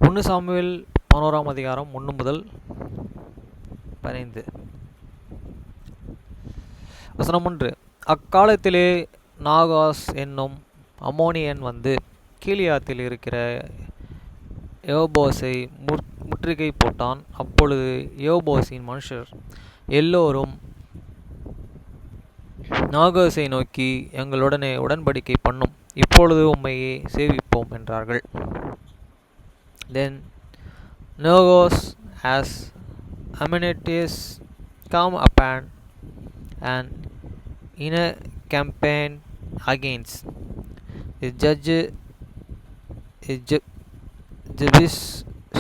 1 Samuel 11 அதிகாரம் 1 முதல் 15. வசனம் 1. அக்காலத்திலே நாகாஸ் என்னும் அம்மோனியன் வந்து கீலியாத்தில் இருக்கிற யோபோசை முற்றுகை போட்டான். அப்பொழுது யோபோசின் மனுஷர் எல்லோரும் நாகாசை நோக்கி, எங்களுடனே உடன்படிக்கை பண்ணும், இப்பொழுது உம்மையே சேவிப்போம் என்றார்கள். Then Nagas, as Amenities come upon and in a campaign against the judge Jabes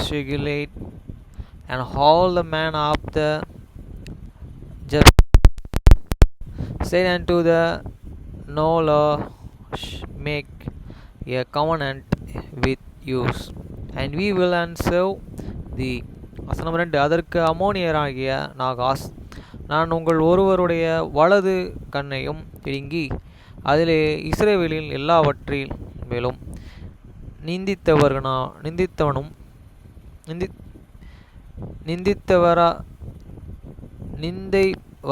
Shigilate and all the men of the Jabes said unto the Nola, make a covenant with you, and we will answer thee. வசனம் 2. அதற்கு அம்மோனியராகிய நாகாஸ், நான் உங்கள் ஒருவருடைய வலது கண்ணையும் பிடுங்கி அதிலே இஸ்ரவேலில் எல்லாவற்றில் மேலும் நிந்தை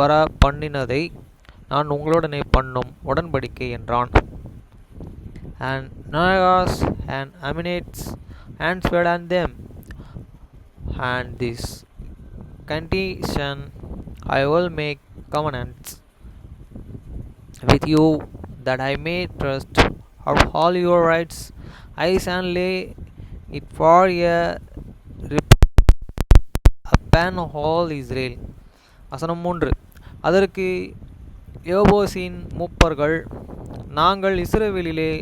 வர பண்ணினதை நான் உங்களுடனே பண்ணும் உடன்படிக்கை என்றான். And Nagas and Ammonites answered unto them, and this condition I will make covenants with you, that I may trust of all your rights, eyes, and lay it for a upon all Israel. வசனம் 3. அதற்கு யோபோசின் மூப்பர்கள், நாங்கள் இஸ்ரவேலிலே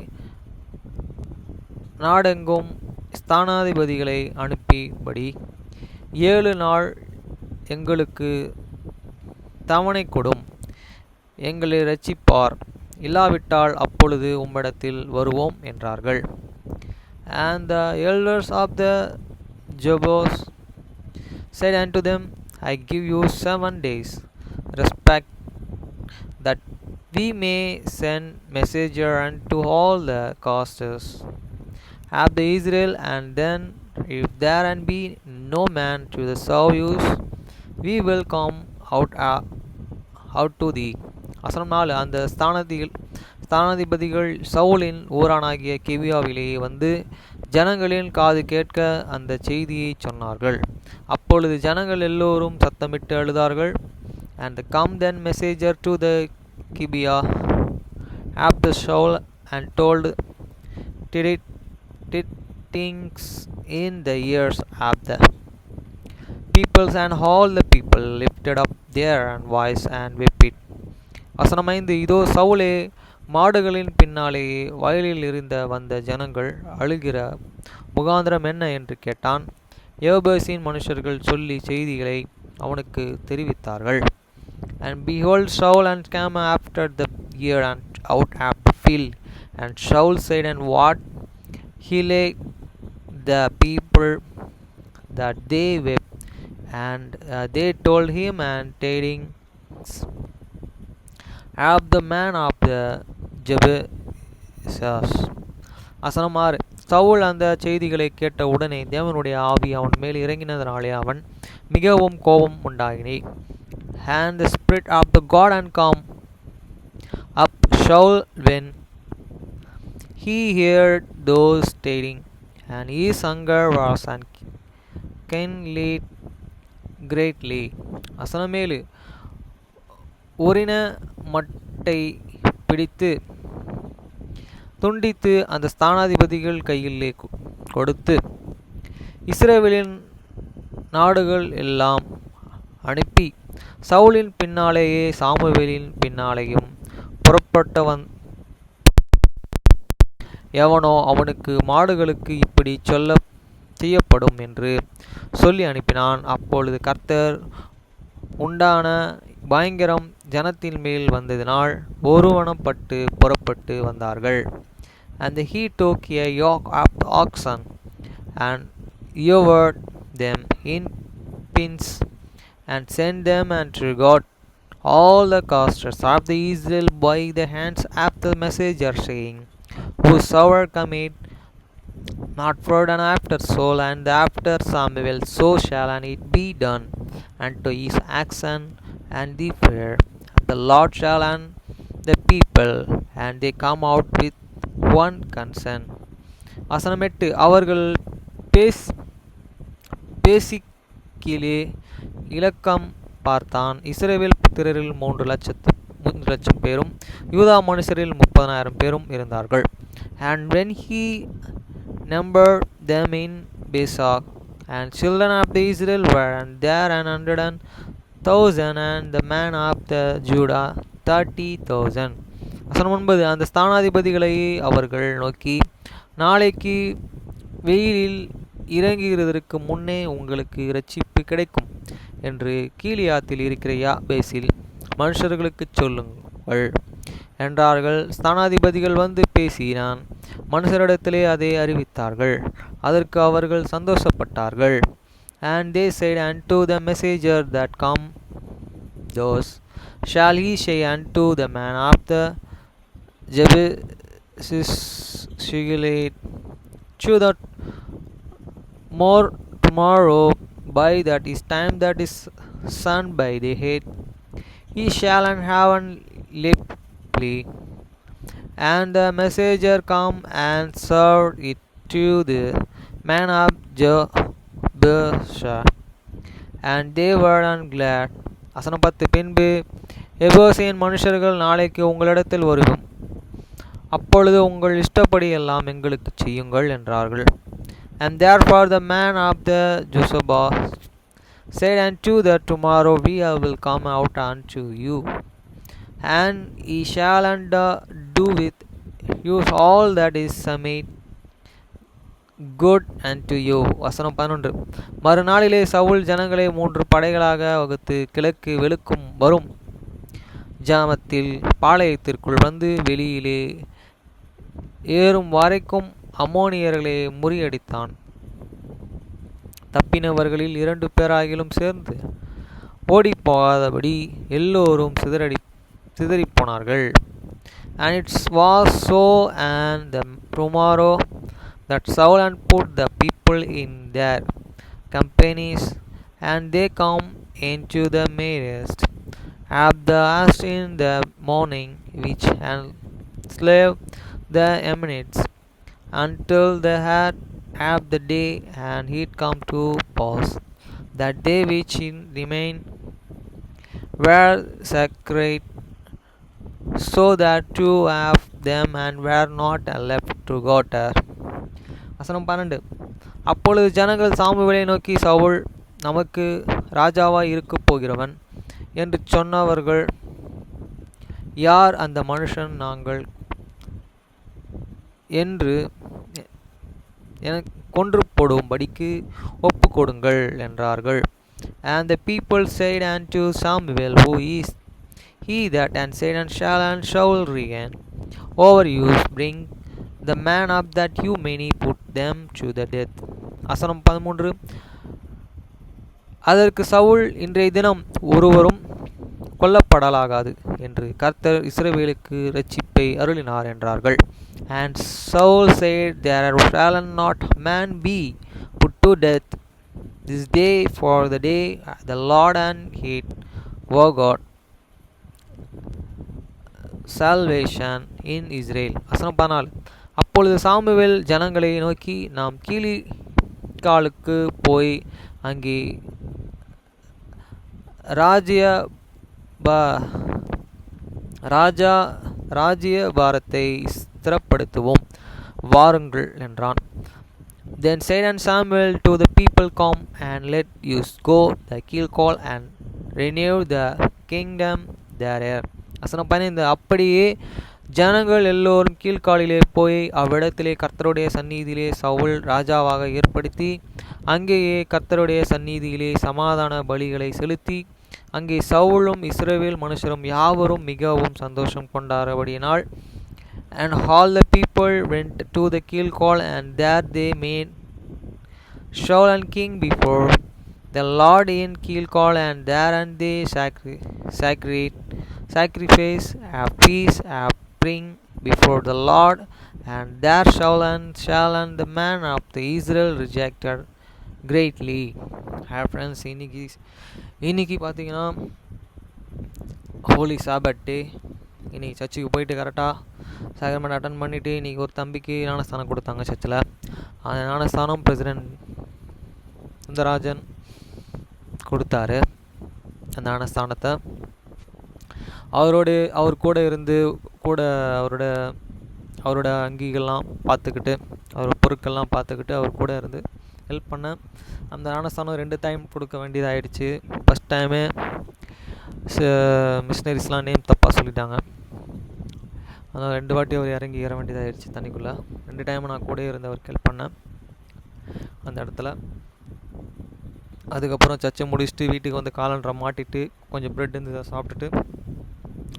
நாடெங்கும் ஸ்தானாதிபதிகளை அனுப்பிபடி 7 நாள் எங்களுக்கு தவணை கொடும், எங்களை இரட்சிப்பார், இல்லாவிட்டால் அப்பொழுது உம்மிடத்தில் வருவோம் என்றார்கள். And the elders of the Jebus said unto them, I give you 7 days respect, that we may send messenger unto all the casters of the Israel, and then if there and be no man to the serve, we will come out to thee. வசனம் 4. அந்த ஸ்தானாதிபதிகள் சவுலின் ஊரானாகிய கிபியாவிலே வந்து ஜனங்களின் காது கேட்க அந்த செய்தியை சொன்னார்கள். அப்பொழுது ஜனங்கள் எல்லோரும் சத்தமிட்டு அழுதார்கள். And come then messenger to the Gibeah of the Saul, and told things in the ears of the peoples, and all the people lifted up their voice and wept. வசனம் 5. இதோ சவுலே மாடுகளின் பின்னாலேயே வயலில் இருந்த வந்த ஜனங்கள் அழுகிற முகாந்திரம் என்ன என்று கேட்டான். யோபேசின் மனுஷர்கள் சொல்லி செய்திகளை அவனுக்கு தெரிவித்தார்கள். And behold, Saul and came after the year and out of the field, and Saul said, and what he lay the people that they wept, and they told him and tidings of the man of the Jebusers. வசனம் 6. சவுல் அந்த செய்திகளை கேட்ட உடனே தேவனுடைய ஆவி அவன் மேல் இறங்கினதனாலே அவன் மிகவும் கோபம் உண்டாகினே. And the spirit of the God and come up Saul when he heard those tidings, and his anger was kindled greatly. வசனம் 7. ஒரின மட்டை பிடித்து துண்டித்து அந்த ஸ்தானாதிபதிகள் கையிலே கொடுத்து இஸ்ரவேலின் நாடுகள் எல்லாம் அனுப்பி சவுலின் பின்னாலேயே சாமுவேலின் பின்னாலேயும் புறப்பட்டவன் எவனோ அவனுக்கு மாடுகளுக்கு இப்படி செய்யப்படும் என்று சொல்லி அனுப்பினான். அப்பொழுது கர்த்தர் உண்டான பயங்கரம் ஜனத்தின் மேல் வந்ததினால் ஒருவனப்பட்டு புறப்பட்டு வந்தார்கள். And he took a yoke of the oxen and yoked them in pins, and sent them unto God all the casters of the Israel by the hands of the messenger, saying, Whosoever cometh not for an after Saul and after Samuel, so shall and it be done unto his action and the prayer. The Lord shall and the people, and they come out with one consent. வசனம் 8 அவர்கள் பேசிக்கிலே இலக்கம் பார்த்தான். இஸ்ரவேல் புத்திரரில் 3 லட்சம் பேரும் யூதா மனுஷரில் 30,000 பேரும் இருந்தார்கள். And when he numbered them in Bezek, and children of the Israel were and there 100,000, and the men of the Judah 30,000. வசனம் 9 அந்த ஸ்தானாதிபதிகளை அவர்கள் நோக்கி, நாளைக்கு வெயிலில் இறங்குகிறதற்கு முன்னே உங்களுக்கு இரட்சிப்பு கிடைக்கும் என்று கீலியாத்தில் இருக்கிற யாபேசில் மனுஷர்களுக்குச் சொல்லுங்கள் என்றார்கள். ஸ்தானாதிபதிகள் வந்து பேசினான் மனுஷரிடத்திலே அதை அறிவித்தார்கள். அதற்கு அவர்கள் சந்தோஷப்பட்டார்கள். And they said unto the messenger that come, thus shall he say unto the man of the Jabesh Gilead, chew that more tomorrow by that is time that is sun by the head, he shall and have an liply. And the messenger come and served it to the man of Jabesh, and they were glad. வசனம் 10 பின்பு எபோசியன் மனுஷர்கள் நாளைக்கு உங்களிடத்தில் வருவோம், அப்பொழுது உங்கள் இஷ்டப்படி எல்லாம் எங்களுக்கு செய்யுங்கள் என்றார்கள். And therefore the man of the Josabah said unto the tomorrow we will come out unto you, and ye shall do with you all that is made good unto you. வசனம் 11 மறுநாளிலே சவுல் ஜனங்களை 3 படைகளாக வகுத்து கிழக்கு வெளுக்கும் வரும் ஜாமத்தில் பாளையத்திற்குள் வந்து வெளியிலே ஏறும் வரைக்கும் அம்மோனியர்களை முறியடித்தான். தப்பினவர்களில் 2 பேராகிலும் சேர்ந்து ஓடிப்போகாதபடி எல்லோரும் சிதறிப்போனார்கள். And it was so and the tomorrow that Saul and put the people in their companies, and they come into the midst of the house in the morning, which and slave the Ammonites until the head of the day, and it come to pass that they which remain were sacred, so that 2 of them and were not left to water. வசனம் 12 அப்பொழுது ஜனங்கள் சாமுவேலை நோக்கி, சவுல் நமக்கு ராஜாவாய் இருக்கப் போகிறவன் என்று சொன்னவர்கள் யார்? அந்த மனுஷன் நாங்கள் என்று கொன்று போடும்படிக்கு ஒப்பு கொடுங்கள் என்றார்கள். And the people said unto Samuel, who is he that? And said, and shall and Saul reign over you, bring the man up that you many put them to the death. வசனம் 13 அதற்கு சவுல், இன்றைய தினம் ஒருவரும் கொல்லப்படலாகாது என்று கர்த்தர் இஸ்ரவேலுக்கு இரட்சிப்பை அருளினார் என்றார்கள். And Saul said, there shall not man be put to death this day, for the day the Lord and his God salvation in Israel. வசனம் 14 அப்பொழுது சாமுவேல் ஜனங்களை நோக்கி, நாம் கீலிகாலுக்கு போய் அங்கே ராஜ்யபாரத்தை ஸ்திரப்படுத்துவோம் வாருங்கள் என்றான். Then said and Samuel to the people, come and let us go the Gilgal and renew the kingdom there. வசனம் 15 அப்படியே ஜனங்கள் எல்லோரும் கீழ்காலிலே போய் அவ்விடத்திலே கர்த்தருடைய சந்நிதியிலே சவுல் ராஜாவாக ஏற்படுத்தி அங்கேயே கர்த்தருடைய சந்நிதியிலே சமாதான பலிகளை செலுத்தி அங்கே சவுலும் இஸ்ரவேல் மனுஷரும் யாவரும் மிகவும் சந்தோஷம் கொண்டாடும்படியினால். And all the people went to the Gilgal, and there they made Saul and king before the Lord in Gilgal, and there and they sacrifice a peace offering before the Lord, And there shall and the man of the Israel rejected greatly. Hi friends, இன்னைக்கு பார்த்தீங்கன்னா ஹோலி சாபட் டே. இன்றைக்கி சர்ச்சுக்கு போயிட்டு கரெக்டாக sacrament attend பண்ணிவிட்டு இன்றைக்கி ஒரு தம்பிக்கு ஞானஸ்தானம் கொடுத்தாங்க சர்ச்சில். அந்த ஞானஸ்தானம் பிரசிடென்ட் சுந்தரராஜன் கொடுத்தாரு. அந்த ஞானஸ்தானத்தை அவர் கூட இருந்து அவரோட அங்கிகள்லாம் பார்த்துக்கிட்டு அவர் பொருட்கள்லாம் பார்த்துக்கிட்டு அவர் கூட இருந்து ஹெல்ப் பண்ண. அந்த ஞானஸ்தானம் 2 டைம் கொடுக்க வேண்டியதாகிடுச்சு. ஃபஸ்ட் டைமே மிஷினரிஸ்லாம் நேம் தப்பாக சொல்லிட்டாங்க. அதனால் 2 வாட்டி அவர் இறங்கி ஏற வேண்டியதாகிடுச்சு தண்ணிக்குள்ளே. 2 டைம் நான் கூட இருந்து அவருக்கு ஹெல்ப் பண்ணேன் அந்த இடத்துல. அதுக்கப்புறம் சர்ச்சை முடிச்சுட்டு வீட்டுக்கு வந்து காலண்டரை மாட்டிட்டு கொஞ்சம் ப்ரெட் இருந்து இதை சாப்பிட்டுட்டு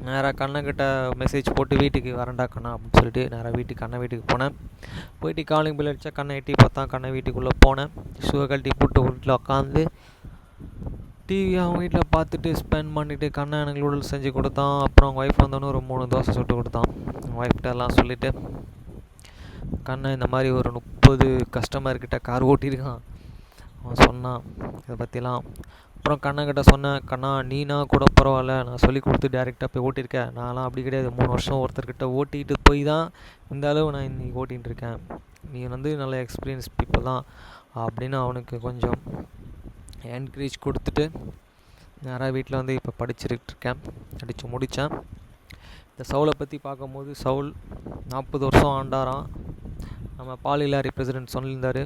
நேராக கண்ணங்கிட்ட மெசேஜ் போட்டு வீட்டுக்கு வரண்டா கண்ணா அப்படின்னு சொல்லிட்டு நேராக கண்ணை வீட்டுக்கு போனேன். போயிட்டு காலிங் பில் அடித்தா கண்ணை எட்டி பார்த்தா கண்ணை வீட்டுக்குள்ளே போனேன். ஷூவை கழட்டி போட்டு வீட்டில் உட்காந்து டிவி அவங்க வீட்டில் பார்த்துட்டு ஸ்பெண்ட் பண்ணிவிட்டு கண்ணை எனக்கு நூடுல்ஸ் செஞ்சு கொடுத்தான். அப்புறம் அவங்க ஒய்ஃப் வந்தோன்னே ஒரு 3 தோசை சுட்டு கொடுத்தான். ஒய்ஃப்கிட்ட எல்லாம் சொல்லிவிட்டு கண்ணை இந்த மாதிரி ஒரு 30 கஸ்டமர்கிட்ட கார் ஓட்டியிருக்கான் அவன் சொன்னான் இதை பற்றிலாம். அப்புறம் கண்ணங்கிட்ட சொன்னேன், கண்ணா நீனா கூட பரவாயில்ல, நான் சொல்லி கொடுத்து டேரெக்டாக போய் ஓட்டியிருக்கேன். நான்லாம் அப்படி கிடையாது, 3 வருஷம் ஒருத்தர்கிட்ட ஓட்டிகிட்டு போய் தான் இந்த அளவு நான் இன்றைக்கி ஓட்டிகிட்டு இருக்கேன். நீ நல்ல எக்ஸ்பீரியன்ஸ் பீப்புள் தான் அப்படின்னு அவனுக்கு கொஞ்சம் என்கரேஜ் கொடுத்துட்டு நேராக வீட்டில் வந்து இப்போ படிச்சுருக்கேன். படித்து முடித்தேன். இந்த சவுலை பற்றி பார்க்கும்போது சவுல் 40 வருஷம் ஆண்டாராம். நம்ம பாலிலாரி பிரசிடென்ட் சொல்லியிருந்தார்.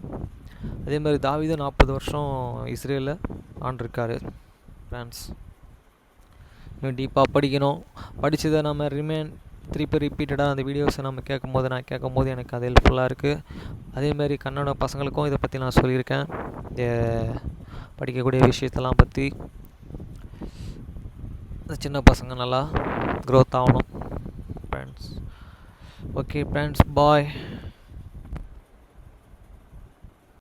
அதே மாதிரி தாவீதும் 40 வருஷம் இஸ்ரேலில் ஆண்டிருக்காரு. ஃப்ரெண்ட்ஸ் இன்னும் டீப்பாக படிக்கணும். படித்ததை நம்ம திருப்பி ரிப்பீட்டடாக அந்த வீடியோஸை நம்ம நான் கேட்கும்போது எனக்கு அது ஹெல்ப்ஃபுல்லாக இருக்குது. அதேமாதிரி கன்னட பசங்களுக்கும் இதை பற்றி நான் சொல்லியிருக்கேன். படிக்கக்கூடிய விஷயத்தெல்லாம் பற்றி சின்ன பசங்க நல்லா க்ரோத் ஆகணும் ஃப்ரெண்ட்ஸ். ஓகே ஃப்ரெண்ட்ஸ், பாய்.